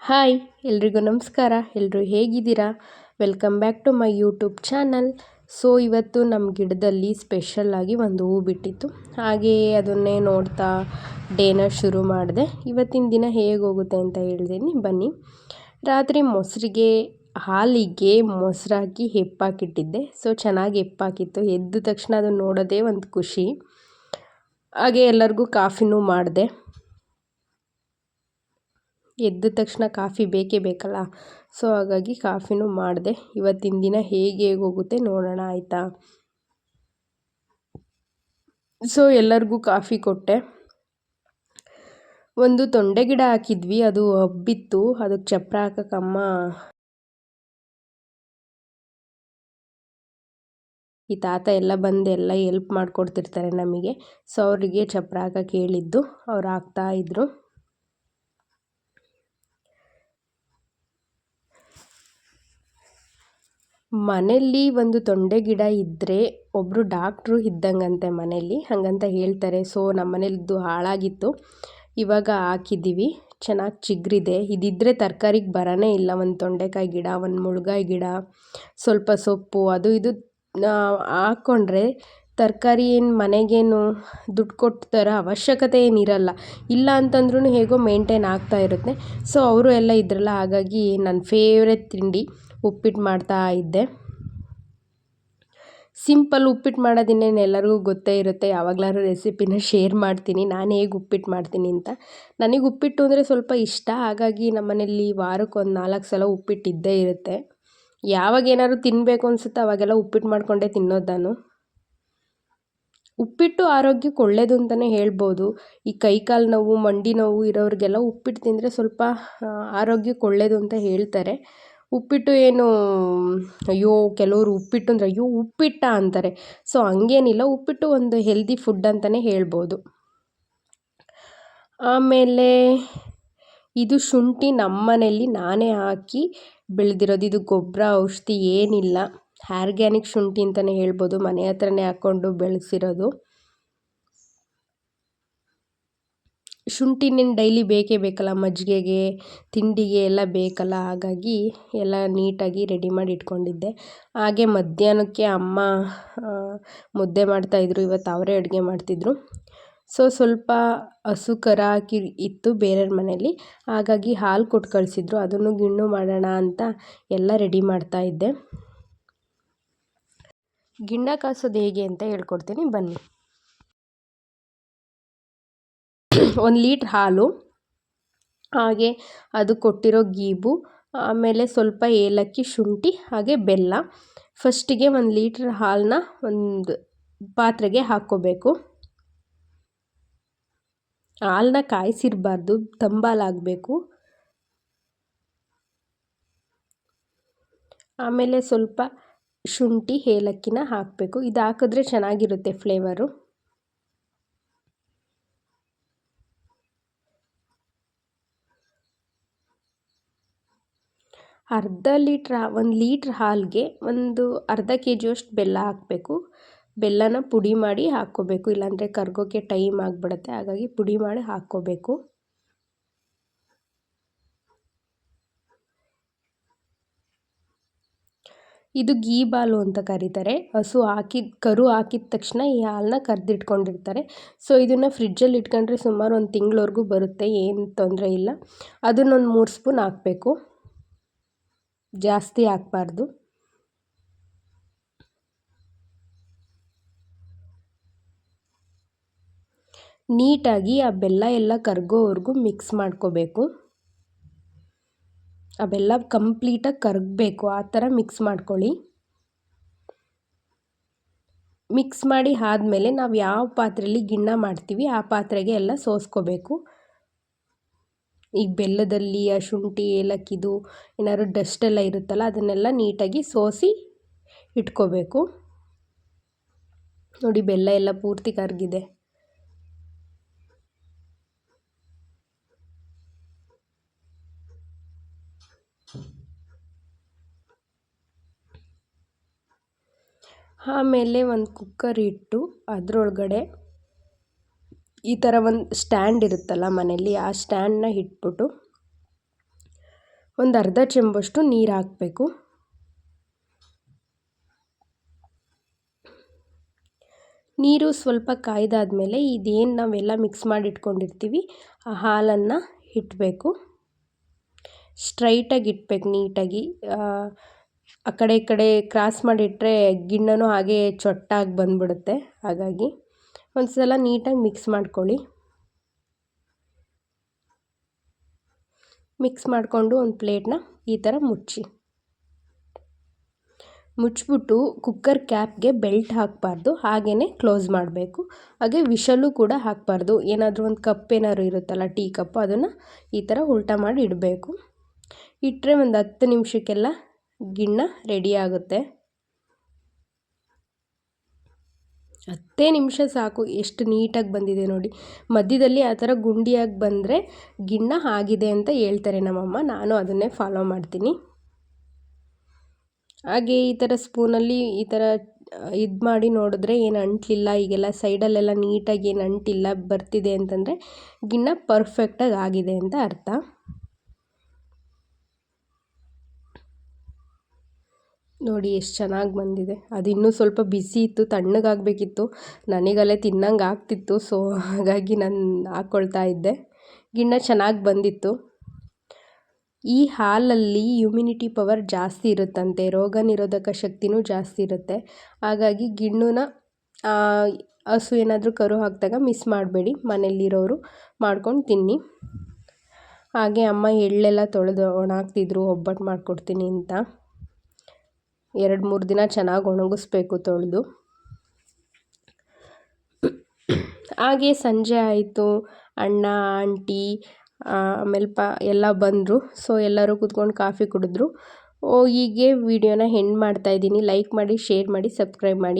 Hi ಎಲ್ರಿಗೂ ನಮಸ್ಕಾರ. ಎಲ್ಲರೂ ಹೇಗಿದ್ದೀರಾ? Welcome back to my YouTube channel. So ಇವತ್ತು ನಮ್ಮ ಗಿಡದಲ್ಲಿ ಸ್ಪೆಷಲ್ಲಾಗಿ ಒಂದು ಹೂ ಬಿಟ್ಟಿತ್ತು. ಹಾಗೆಯೇ ಅದನ್ನೇ ನೋಡ್ತಾ ಡೇನ ಶುರು ಮಾಡಿದೆ. ಇವತ್ತಿನ ದಿನ ಹೇಗೆ ಹೋಗುತ್ತೆ ಅಂತ ಹೇಳ್ತೀನಿ ಬನ್ನಿ. ರಾತ್ರಿ ಹಾಲಿಗೆ ಮೊಸರಾಕಿ ಹೆಪ್ಪಾಕಿಟ್ಟಿದ್ದೆ. ಸೊ ಚೆನ್ನಾಗಿ ಹೆಪ್ಪಾಕಿತ್ತು. ಎದ್ದ ತಕ್ಷಣ ಅದನ್ನು ನೋಡೋದೇ ಒಂದು ಖುಷಿ. ಹಾಗೆ ಎಲ್ಲರಿಗೂ ಕಾಫಿನೂ ಮಾಡಿದೆ. ಎದ್ದ ತಕ್ಷಣ ಕಾಫಿ ಬೇಕೇ ಬೇಕಲ್ಲ. ಸೊ ಹಾಗಾಗಿ ಕಾಫಿನೂ ಮಾಡಿದೆ. ಇವತ್ತಿನ ದಿನ ಹೇಗೆ ಹೋಗುತ್ತೆ ನೋಡೋಣ ಆಯಿತಾ. ಸೊ ಎಲ್ಲರಿಗೂ ಕಾಫಿ ಕೊಟ್ಟೆ. ಒಂದು ತೊಂಡೆ ಗಿಡ ಹಾಕಿದ್ವಿ, ಅದು ಹಬ್ಬಿತ್ತು. ಅದಕ್ಕೆ ಚಪ್ರ ಹಾಕಕ್ಕಮ್ಮ ಈ ತಾತ ಎಲ್ಲ ಬಂದು ಎಲ್ಲ ಹೆಲ್ಪ್ ಮಾಡಿಕೊಡ್ತಿರ್ತಾರೆ ನಮಗೆ. ಸೊ ಅವರಿಗೆ ಚಪ್ರ ಹಾಕಕ್ಕೆ ಹೇಳಿದ್ದು, ಅವ್ರು ಹಾಕ್ತಾಯಿದ್ರು. ಮನೆಯಲ್ಲಿ ಒಂದು ತೊಂಡೆ ಗಿಡ ಇದ್ದರೆ ಒಬ್ಬರು ಡಾಕ್ಟ್ರು ಇದ್ದಂಗಂತೆ ಮನೆಯಲ್ಲಿ, ಹಾಗಂತ ಹೇಳ್ತಾರೆ. ಸೊ ನಮ್ಮ ಮನೇಲಿದ್ದು ಹಾಳಾಗಿತ್ತು, ಇವಾಗ ಹಾಕಿದ್ದೀವಿ. ಚೆನ್ನಾಗಿ ಚಿಗುರಿದೆ. ಇದಿದ್ದರೆ ತರಕಾರಿಗೆ ಬರೋನೇ ಇಲ್ಲ. ಒಂದು ತೊಂಡೆಕಾಯಿ ಗಿಡ, ಒಂದು ಮುಳ್ಗಾಯಿ ಗಿಡ, ಸ್ವಲ್ಪ ಸೊಪ್ಪು, ಅದು ಇದು ಹಾಕ್ಕೊಂಡ್ರೆ ತರಕಾರಿ ಏನು ಮನೆಗೇನು ದುಡ್ಡು ಕೊಟ್ಟು ತರೋ ಅವಶ್ಯಕತೆ ಏನಿರಲ್ಲ. ಇಲ್ಲ ಅಂತಂದ್ರೂ ಹೇಗೋ ಮೇಂಟೈನ್ ಆಗ್ತಾ ಇರುತ್ತೆ. ಸೊ ಅವರು ಎಲ್ಲ ಇದ್ರಲ್ಲ, ಹಾಗಾಗಿ ನನ್ನ ಫೇವ್ರೆಟ್ ತಿಂಡಿ ಉಪ್ಪಿಟ್ಟು ಮಾಡ್ತಾ ಇದ್ದೆ. ಸಿಂಪಲ್ ಉಪ್ಪಿಟ್ಟು ಮಾಡೋದಿನ್ನೇನು ಎಲ್ಲರಿಗೂ ಗೊತ್ತೇ ಇರುತ್ತೆ. ಯಾವಾಗಲಾದ್ರೂ ರೆಸಿಪಿನ ಶೇರ್ ಮಾಡ್ತೀನಿ ನಾನು ಹೇಗೆ ಉಪ್ಪಿಟ್ಟು ಮಾಡ್ತೀನಿ ಅಂತ. ನನಗೆ ಉಪ್ಪಿಟ್ಟು ಅಂದರೆ ಸ್ವಲ್ಪ ಇಷ್ಟ. ಹಾಗಾಗಿ ನಮ್ಮ ಮನೇಲಿ ವಾರಕ್ಕೆ ಒಂದು 4 ಸಲ ಉಪ್ಪಿಟ್ಟು ಇದ್ದೇ ಇರುತ್ತೆ. ಯಾವಾಗ ಏನಾದ್ರು ತಿನ್ನಬೇಕು ಅನಿಸುತ್ತೆ ಅವಾಗೆಲ್ಲ ಉಪ್ಪಿಟ್ಟು ಮಾಡಿಕೊಂಡೇ ತಿನ್ನೋದು ನಾನು. ಉಪ್ಪಿಟ್ಟು ಆರೋಗ್ಯಕ್ಕೆ ಒಳ್ಳೆಯದು ಅಂತಲೇ ಹೇಳ್ಬೋದು. ಈ ಕೈಕಾಲು ನೋವು, ಮಂಡಿ ನೋವು ಇರೋರಿಗೆಲ್ಲ ಉಪ್ಪಿಟ್ಟು ತಿಂದರೆ ಸ್ವಲ್ಪ ಆರೋಗ್ಯಕ್ಕೆ ಒಳ್ಳೆಯದು ಅಂತ ಹೇಳ್ತಾರೆ. ಉಪ್ಪಿಟ್ಟು ಏನು ಅಯ್ಯೋ ಕೆಲವರು ಉಪ್ಪಿಟ್ಟು ಅಂದರೆ ಅಯ್ಯೋ ಉಪ್ಪಿಟ್ಟಾ ಅಂತಾರೆ. ಸೊ ಹಂಗೇನಿಲ್ಲ, ಉಪ್ಪಿಟ್ಟು ಒಂದು ಹೆಲ್ದಿ ಫುಡ್ ಅಂತಲೇ ಹೇಳ್ಬೋದು. ಆಮೇಲೆ ಇದು ಶುಂಠಿ ನಮ್ಮ ಮನೆಯಲ್ಲಿ ನಾನೇ ಹಾಕಿ ಬೆಳೆದಿರೋದು. ಇದು ಗೊಬ್ಬರ ಔಷಧಿ ಏನಿಲ್ಲ, ಆರ್ಗ್ಯಾನಿಕ್ ಶುಂಠಿ ಅಂತಲೇ ಹೇಳ್ಬೋದು. ಮನೆ ಹತ್ರನೇ ಹಾಕ್ಕೊಂಡು ಬೆಳೆಸಿರೋದು. ಶುಂಠಿನೇನು ಡೈಲಿ ಬೇಕೇ ಬೇಕಲ್ಲ, ಮಜ್ಜಿಗೆಗೆ ತಿಂಡಿಗೆ ಎಲ್ಲ ಬೇಕಲ್ಲ. ಹಾಗಾಗಿ ಎಲ್ಲ ನೀಟಾಗಿ ರೆಡಿ ಮಾಡಿ ಇಟ್ಕೊಂಡಿದ್ದೆ. ಹಾಗೆ ಮಧ್ಯಾಹ್ನಕ್ಕೆ ಅಮ್ಮ ಮುದ್ದೆ ಮಾಡ್ತಾಯಿದ್ರು. ಇವತ್ತು ಅವರೇ ಅಡುಗೆ ಮಾಡ್ತಿದ್ರು. ಸೊ ಸ್ವಲ್ಪ ಹಸು ಕರ ಹಾಕಿ ಇತ್ತು ಬೇರೆಯವ್ರ ಮನೇಲಿ, ಹಾಗಾಗಿ ಹಾಲು ಕೊಟ್ಟು ಕಳಿಸಿದ್ರು. ಅದನ್ನು ಗಿಣ್ಣು ಮಾಡೋಣ ಅಂತ ಎಲ್ಲ ರೆಡಿ ಮಾಡ್ತಾಯಿದ್ದೆ. ಗಿಣ್ಣ ಕಾಸೋದು ಹೇಗೆ ಅಂತ ಹೇಳ್ಕೊಡ್ತೀನಿ ಬನ್ನಿ. 1 ಲೀಟ್ರ್ ಹಾಲು, ಹಾಗೆ ಅದು ಕೊಟ್ಟಿರೋ ಗೀಬು, ಆಮೇಲೆ ಸ್ವಲ್ಪ ಏಲಕ್ಕಿ, ಶುಂಠಿ, ಹಾಗೆ ಬೆಲ್ಲ. ಫಸ್ಟಿಗೆ 1 ಲೀಟ್ರ್ ಹಾಲನ್ನ ಒಂದು ಪಾತ್ರೆಗೆ ಹಾಕ್ಕೋಬೇಕು. ಹಾಲನ್ನ ಕಾಯಿಸಿರಬಾರ್ದು, ತಂಬಾಲಾಗಬೇಕು. ಆಮೇಲೆ ಸ್ವಲ್ಪ ಶುಂಠಿ, ಏಲಕ್ಕಿನ ಹಾಕಬೇಕು. ಇದು ಹಾಕಿದ್ರೆ ಚೆನ್ನಾಗಿರುತ್ತೆ ಫ್ಲೇವರು. ಒಂದು ಲೀಟ್ರ್ ಹಾಲಿಗೆ ಒಂದು ಅರ್ಧ kg ಬೆಲ್ಲ ಹಾಕಬೇಕು. ಬೆಲ್ಲನ ಪುಡಿ ಮಾಡಿ ಹಾಕ್ಕೋಬೇಕು, ಇಲ್ಲಾಂದರೆ ಕರ್ಗೋಕ್ಕೆ ಟೈಮ್ ಆಗಿಬಿಡುತ್ತೆ. ಹಾಗಾಗಿ ಪುಡಿ ಮಾಡಿ ಹಾಕ್ಕೋಬೇಕು. ಇದು ಗೀಬಾಲು ಅಂತ ಕರೀತಾರೆ. ಕರು ಹಾಕಿದ ತಕ್ಷಣ ಈ ಹಾಲನ್ನ ಕರೆದಿಟ್ಕೊಂಡಿರ್ತಾರೆ. ಸೊ ಇದನ್ನು ಫ್ರಿಡ್ಜಲ್ಲಿ ಇಟ್ಕೊಂಡ್ರೆ ಸುಮಾರು 1 ತಿಂಗಳವರೆಗೂ ಬರುತ್ತೆ, ಏನು ತೊಂದರೆ ಇಲ್ಲ. ಅದನ್ನೊಂದು 3 ಸ್ಪೂನ್ ಹಾಕಬೇಕು, ಜಾಸ್ತಿ ಹಾಕಬಾರ್ದು. ನೀಟಾಗಿ ಆ ಬೆಲ್ಲ ಎಲ್ಲ ಕರಗೋವರೆಗೂ ಮಿಕ್ಸ್ ಮಾಡ್ಕೋಬೇಕು. ಆ ಬೆಲ್ಲ ಕಂಪ್ಲೀಟಾಗಿ ಕರಗಬೇಕು, ಆ ಥರ ಮಿಕ್ಸ್ ಮಾಡ್ಕೊಳ್ಳಿ. ಮಿಕ್ಸ್ ಮಾಡಿ ಆದಮೇಲೆ ನಾವು ಯಾವ ಪಾತ್ರೆಯಲ್ಲಿ ಗಿಣ್ಣ ಮಾಡ್ತೀವಿ ಆ ಪಾತ್ರೆಗೆ ಎಲ್ಲ ಸೋಸ್ಕೋಬೇಕು. ಈಗ ಬೆಲ್ಲದಲ್ಲಿ ಆ ಶುಂಠಿ, ಏಲಕ್ಕಿದು ಏನಾದ್ರು ಡಸ್ಟೆಲ್ಲ ಇರುತ್ತಲ್ಲ, ಅದನ್ನೆಲ್ಲ ನೀಟಾಗಿ ಸೋಸಿ ಇಟ್ಕೋಬೇಕು. ನೋಡಿ, ಬೆಲ್ಲ ಎಲ್ಲ ಪೂರ್ತಿ ಕರಗಿದೆ. ಆಮೇಲೆ ಒಂದು ಕುಕ್ಕರ್ ಇಟ್ಟು ಅದರೊಳಗಡೆ ಈ ಥರ ಒಂದು ಸ್ಟ್ಯಾಂಡ್ ಇರುತ್ತಲ್ಲ ಮನೆಯಲ್ಲಿ, ಆ ಸ್ಟ್ಯಾಂಡನ್ನ ಇಟ್ಬಿಟ್ಟು ಒಂದು ಅರ್ಧ ಚೆಂಬಷ್ಟು ನೀರು ಹಾಕಬೇಕು. ನೀರು ಸ್ವಲ್ಪ ಕಾಯ್ದಾದ್ಮೇಲೆ ಇದೇನು ನಾವೆಲ್ಲ ಮಿಕ್ಸ್ ಮಾಡಿ ಇಟ್ಕೊಂಡಿರ್ತೀವಿ ಆ ಹಾಲನ್ನು ಇಡಬೇಕು. ಸ್ಟ್ರೈಟಾಗಿ ಇಡಬೇಕು, ನೀಟಾಗಿ. ಆ ಕಡೆ ಈ ಕಡೆ ಕ್ರಾಸ್ ಮಾಡಿಟ್ರೆ ಗಿಣ್ಣನೂ ಹಾಗೆ ಚೊಟ್ಟಾಗಿ ಬಂದ್ಬಿಡುತ್ತೆ. ಹಾಗಾಗಿ ಒಂದು ಸಲ ನೀಟಾಗಿ ಮಿಕ್ಸ್ ಮಾಡ್ಕೊಳ್ಳಿ. ಮಿಕ್ಸ್ ಮಾಡಿಕೊಂಡು ಒಂದು ಪ್ಲೇಟ್ನ ಈ ಥರ ಮುಚ್ಚಿಬಿಟ್ಟು ಕುಕ್ಕರ್ ಕ್ಯಾಪ್ಗೆ ಬೆಲ್ಟ್ ಹಾಕಬಾರ್ದು, ಹಾಗೆಯೇ ಕ್ಲೋಸ್ ಮಾಡಬೇಕು. ಹಾಗೆ ವಿಷಲು ಕೂಡ ಹಾಕಬಾರ್ದು. ಏನಾದರೂ ಒಂದು ಕಪ್ ಏನಾದ್ರು ಇರುತ್ತಲ್ಲ, ಟೀ ಕಪ್ಪು, ಅದನ್ನು ಈ ಥರ ಉಲ್ಟಾ ಮಾಡಿ ಇಡಬೇಕು. ಇಟ್ಟರೆ ಒಂದು 10 ನಿಮಿಷಕ್ಕೆಲ್ಲ ಗಿಣ್ಣ ರೆಡಿ ಆಗುತ್ತೆ. 10 ನಿಮಿಷ ಸಾಕು. ಎಷ್ಟು ನೀಟಾಗಿ ಬಂದಿದೆ ನೋಡಿ. ಮಧ್ಯದಲ್ಲಿ ಆ ಥರ ಗುಂಡಿಯಾಗಿ ಬಂದರೆ ಗಿಣ್ಣ ಆಗಿದೆ ಅಂತ ಹೇಳ್ತಾರೆ ನಮ್ಮಮ್ಮ. ನಾನು ಅದನ್ನೇ ಫಾಲೋ ಮಾಡ್ತೀನಿ. ಹಾಗೆ ಈ ಥರ ಸ್ಪೂನಲ್ಲಿ ಈ ಥರ ಇದು ಮಾಡಿ ನೋಡಿದ್ರೆ ಏನು ಅಂಟಲಿಲ್ಲ, ಈಗೆಲ್ಲ ಸೈಡಲ್ಲೆಲ್ಲ ನೀಟಾಗಿ ಏನು ಅಂಟಿಲ್ಲ, ಬರ್ತಿದೆ ಅಂತಂದರೆ ಗಿಣ್ಣ ಪರ್ಫೆಕ್ಟಾಗಿ ಆಗಿದೆ ಅಂತ ಅರ್ಥ. ನೋಡಿ ಎಷ್ಟು ಚೆನ್ನಾಗಿ ಬಂದಿದೆ. ಅದು ಇನ್ನೂ ಸ್ವಲ್ಪ ಬಿಸಿ ಇತ್ತು, ತಣ್ಣಗಾಗಬೇಕಿತ್ತು. ನನಗಲ್ಲೇ ತಿನ್ನಂಗೆ ಆಗ್ತಿತ್ತು. ಸೊ ಹಾಗಾಗಿ ನಾನು ಹಾಕ್ಕೊಳ್ತಾ ಇದ್ದೆ. ಗಿಣ್ಣ ಚೆನ್ನಾಗಿ ಬಂದಿತ್ತು. ಈ ಹಾಲಲ್ಲಿ ಇಮ್ಯುನಿಟಿ ಪವರ್ ಜಾಸ್ತಿ ಇರುತ್ತಂತೆ, ರೋಗ ನಿರೋಧಕ ಶಕ್ತಿನೂ ಜಾಸ್ತಿ ಇರುತ್ತೆ. ಹಾಗಾಗಿ ಗಿಣ್ಣುನ ಹಸು ಏನಾದರೂ ಕರು ಹಾಕಿದಾಗ ಮಿಸ್ ಮಾಡಬೇಡಿ, ಮನೆಯಲ್ಲಿರೋರು ಮಾಡ್ಕೊಂಡು ತಿನ್ನಿ. ಹಾಗೆ ಅಮ್ಮ ಎಳ್ಳೆಲ್ಲ ತೊಳೆದು ಒಣಾಕ್ತಿದ್ರು, ಒಬ್ಬಟ್ಟು ಮಾಡಿಕೊಡ್ತೀನಿ ಅಂತ. 2-3 ದಿನ ಚೆನ್ನಾಗಿ ಒಣಗಿಸ್ಬೇಕು ತೊಳೆದು. ಹಾಗೆ ಸಂಜೆ ಆಯಿತು, ಅಣ್ಣ ಆಂಟಿ ಆಮೇಲೆ ಎಲ್ಲ ಬಂದರು. ಸೊ ಎಲ್ಲರೂ ಕೂತ್ಕೊಂಡು ಕಾಫಿ ಕುಡಿದ್ರು. ಹೀಗೆ ವಿಡಿಯೋನ ಎಂಡ್ ಮಾಡ್ತಾಯಿದ್ದೀನಿ. ಲೈಕ್ ಮಾಡಿ, ಶೇರ್ ಮಾಡಿ, ಸಬ್ಸ್ಕ್ರೈಬ್ ಮಾಡಿ.